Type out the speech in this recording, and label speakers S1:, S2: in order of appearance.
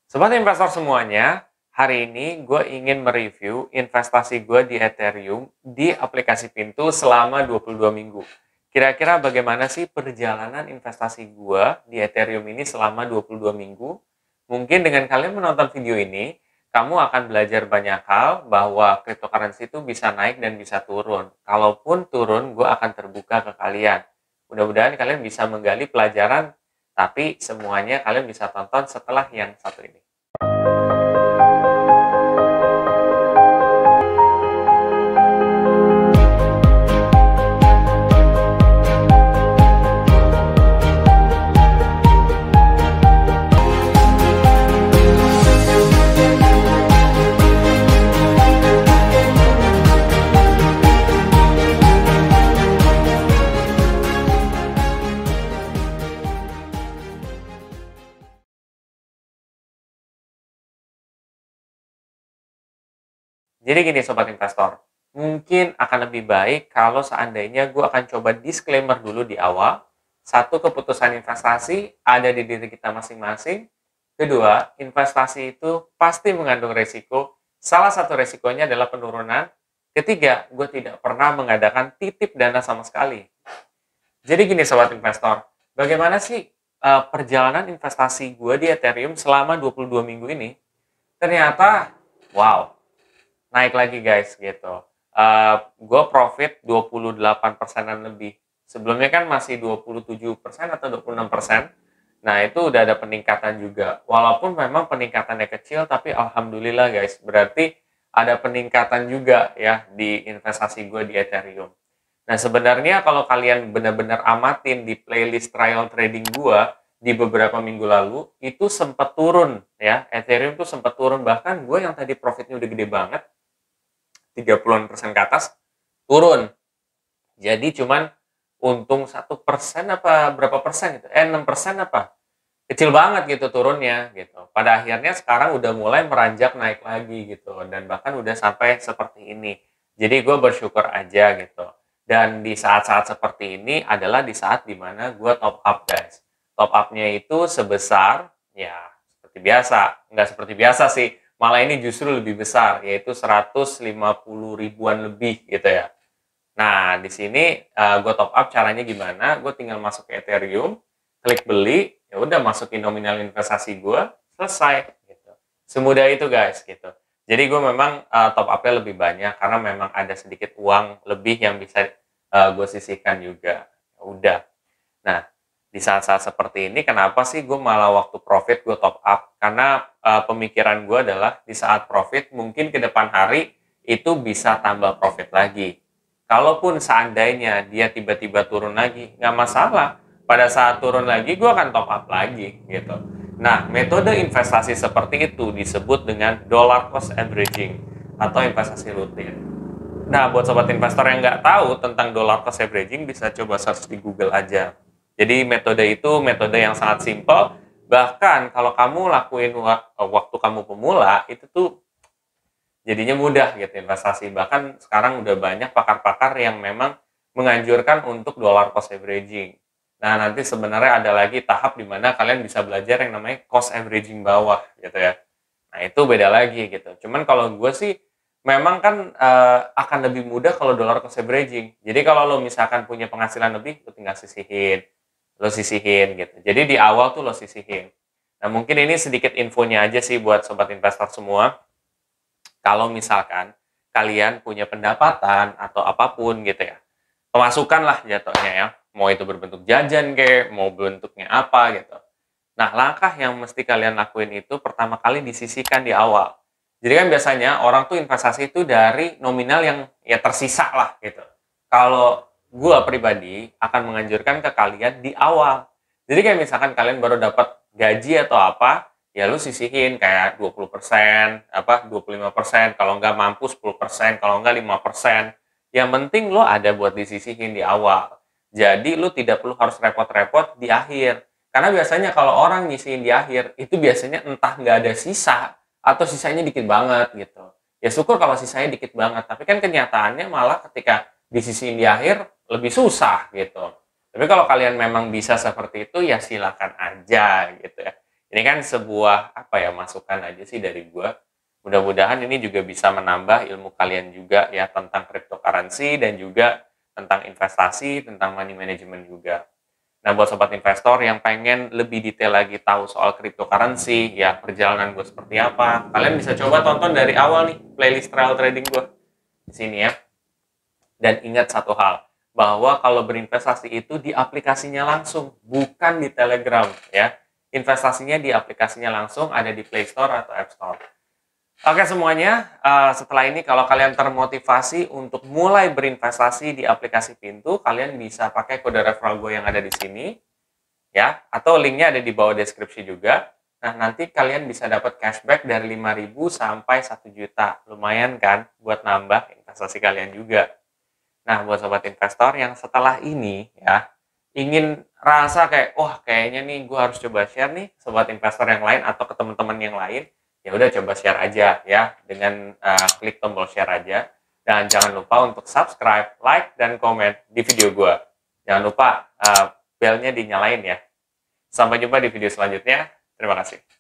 S1: Sobat investor semuanya, hari ini gue ingin mereview investasi gue di Ethereum di aplikasi Pintu selama 22 minggu. Kira-kira bagaimana sih perjalanan investasi gue di Ethereum ini selama 22 minggu? Mungkin dengan kalian menonton video ini, kamu akan belajar banyak hal bahwa cryptocurrency itu bisa naik dan bisa turun. Kalaupun turun, gue akan terbuka ke kalian. Mudah-mudahan kalian bisa menggali pelajaran, tapi semuanya kalian bisa tonton setelah yang satu ini. Jadi gini sobat investor, mungkin akan lebih baik kalau seandainya gue akan coba disclaimer dulu di awal. Satu, keputusan investasi ada di diri kita masing-masing. Kedua, investasi itu pasti mengandung resiko. Salah satu resikonya adalah penurunan. Ketiga, gue tidak pernah mengadakan titip dana sama sekali. Jadi gini sobat investor, bagaimana sih perjalanan investasi gue di Ethereum selama 22 minggu ini? Ternyata, wow, naik lagi guys gitu. Gue profit 28%-an lebih. Sebelumnya kan masih 27% atau 26%. Nah, itu udah ada peningkatan juga. Walaupun memang peningkatannya kecil, tapi alhamdulillah guys, berarti ada peningkatan juga ya di investasi gue di Ethereum. Nah, sebenarnya kalau kalian benar-benar amatin di playlist trial trading gue di beberapa minggu lalu, itu sempat turun ya. Ethereum tuh sempat turun. Bahkan gue yang tadi profitnya udah gede banget, 30% ke atas, turun. Jadi cuman untung 1% apa berapa persen gitu. 6% apa? Kecil banget gitu turunnya gitu. Pada akhirnya sekarang udah mulai meranjak naik lagi gitu. Dan bahkan udah sampai seperti ini. Jadi gue bersyukur aja gitu. Dan di saat-saat seperti ini adalah di saat dimana gue top up guys. Top up-nya itu sebesar, ya seperti biasa. Nggak seperti biasa sih, malah ini justru lebih besar, yaitu 150 ribuan lebih gitu ya. Nah, di sini gue top up caranya gimana? Gue tinggal masuk ke Ethereum, klik beli, ya udah masukin nominal investasi gue, selesai gitu. Semudah itu guys gitu. Jadi gue memang top up-nya lebih banyak karena memang ada sedikit uang lebih yang bisa gue sisihkan juga. Ya udah. Nah, di saat-saat seperti ini kenapa sih gue malah waktu profit gue top up? Karena pemikiran gue adalah di saat profit mungkin ke depan hari itu bisa tambah profit lagi. Kalaupun seandainya dia tiba-tiba turun lagi, nggak masalah. Pada saat turun lagi, gue akan top up lagi gitu. Nah, metode investasi seperti itu disebut dengan dollar cost averaging atau investasi rutin. Nah, buat sobat investor yang nggak tahu tentang dollar cost averaging, bisa coba search di Google aja. Jadi metode itu metode yang sangat simpel. Bahkan kalau kamu lakuin waktu kamu pemula, itu tuh jadinya mudah gitu investasi. Bahkan sekarang udah banyak pakar-pakar yang memang menganjurkan untuk dollar cost averaging. Nah, nanti sebenarnya ada lagi tahap di mana kalian bisa belajar yang namanya cost averaging bawah gitu ya. Nah, itu beda lagi gitu. Cuman kalau gue sih memang kan akan lebih mudah kalau dollar cost averaging. Jadi kalau lo misalkan punya penghasilan lebih, lo tinggal sisihin gitu. Jadi di awal tuh lo sisihin. Nah, mungkin ini sedikit infonya aja sih buat sobat investor semua. Kalau misalkan kalian punya pendapatan atau apapun gitu ya, pemasukan lah jatuhnya ya, mau itu berbentuk jajan ke, mau bentuknya apa gitu. Nah, langkah yang mesti kalian lakuin itu pertama kali disisihkan di awal. Jadi kan biasanya orang tuh investasi itu dari nominal yang ya tersisa lah gitu. Kalau gue pribadi akan menganjurkan ke kalian di awal. Jadi kayak misalkan kalian baru dapat gaji atau apa, ya lu sisihin kayak 20%, apa 25%, kalau nggak mampu 10%, kalau nggak 5%. Yang penting lo ada buat disisihin di awal. Jadi lu tidak perlu harus repot-repot di akhir. Karena biasanya kalau orang nyisihin di akhir, itu biasanya entah nggak ada sisa, atau sisanya dikit banget gitu. Ya syukur kalau sisanya dikit banget, tapi kan kenyataannya malah ketika disisihin di akhir, lebih susah gitu. Tapi kalau kalian memang bisa seperti itu, ya silakan aja gitu ya. Ini kan sebuah masukan aja sih dari gua. Mudah-mudahan ini juga bisa menambah ilmu kalian juga ya tentang cryptocurrency dan juga tentang investasi, tentang money management juga. Nah, buat sobat investor yang pengen lebih detail lagi tahu soal cryptocurrency, ya perjalanan gue seperti apa, kalian bisa coba tonton dari awal nih playlist trial trading gue di sini ya. Dan ingat satu hal, bahwa kalau berinvestasi itu di aplikasinya langsung, bukan di Telegram ya. Investasinya di aplikasinya langsung, ada di Play Store atau App Store. Oke semuanya, setelah ini kalau kalian termotivasi untuk mulai berinvestasi di aplikasi Pintu, kalian bisa pakai kode referral gue yang ada di sini, ya, atau linknya ada di bawah deskripsi juga. Nah, nanti kalian bisa dapat cashback dari 5.000 sampai 1 juta. Lumayan kan buat nambah investasi kalian juga. Nah, buat sobat investor yang setelah ini ya, ingin rasa kayak, wah kayaknya nih gue harus coba share nih sobat investor yang lain atau ke teman-teman yang lain, ya udah coba share aja ya dengan klik tombol share aja. Dan jangan lupa untuk subscribe, like, dan komen di video gue. Jangan lupa belnya dinyalain ya. Sampai jumpa di video selanjutnya. Terima kasih.